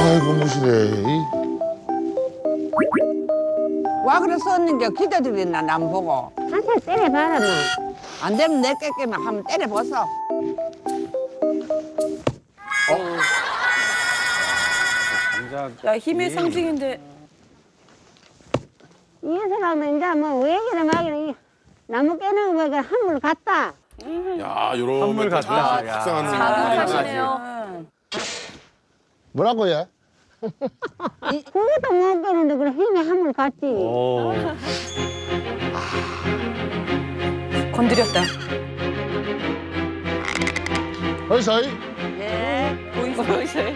아이고 무시래. 와 그래서 언니 게 기대드렸나 남 보고. 한참 때려봐라 뭐. 안 되면 내 깎이면 한번 때려보소. 야, 힘의 상징인데. 이 녀석하면 이제 뭐 외기를 막이는 나무 깨는 거 보니까 한물 갔다. 야 요런 선물 같다. 야. 속상한 잘하시네요. 뭐라고 얘? 그것도 못 깨는데 그래 힘이 한물 갔지. 오. 건드렸다. 어이서이. 예. 보이세요?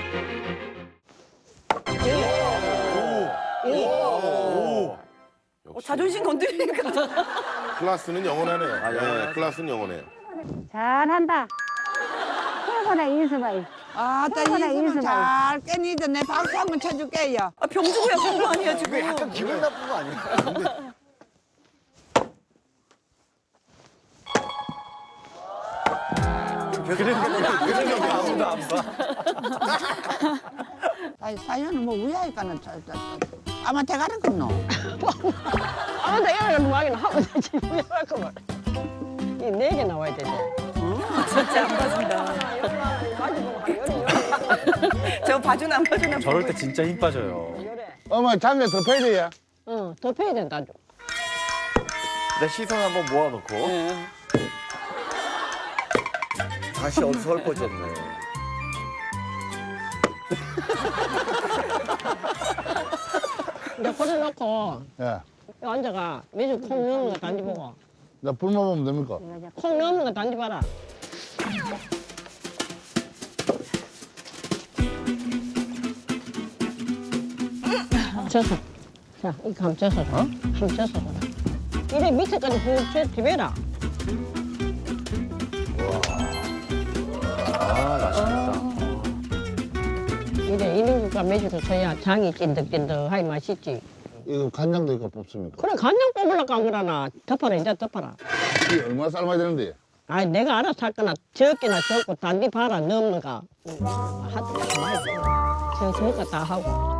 자존심 건드리니까. 클라스는 영원하네요. 네, 클라스는 영원해요. 잘한다. 최고다 이수봐. 아따 해봐라, 이승은 이승아. 잘 깨니도 내 박수 한번 쳐줄게요. 아, 병주고야 병거 아니야 지금. 약간 기분 나쁜 거 아니야? 그런 거 아무도 안 봐. 아니 사연은 뭐 위하니까는 아마 대가리 건노. 아무도 이런 막이는 하면 되지. 왜할 거면. 이네 개 나와야 되지. 진짜 안 봐준다. 저 봐주나 안 봐주나. 저럴 때 진짜 힘 빠져요. 어머 장례 더 패야 돼. 응, 더 패야 된다. 내 시선 한번 모아놓고. 다시 어디서 헐퍼졌네. 이제 그래 놓고 예. 여기 앉아가 매주 콩 넣는 거 단지보고 나 불만 보면 됩니까? 콩 넣는 거 단지봐라. 져서. 자, 이거 한번 져서 줘. 한번 져서 줘라. 이래 밑에까지 저 뒤배라. 아, 맛있겠다. 이래 이능국과 매주도 줘야 장이 찐득찐득하니 맛있지. 이거 간장도 이거 뽑습니까? 그래 간장 뽑으려고 안 그러나. 덮어라 이제 덮어라. 이게 얼마나 삶아야 되는데? 아이 내가 알아서 할 거나 적게나 적고 단디 봐라 넣는가 하여튼 많이 저 저거 다 하고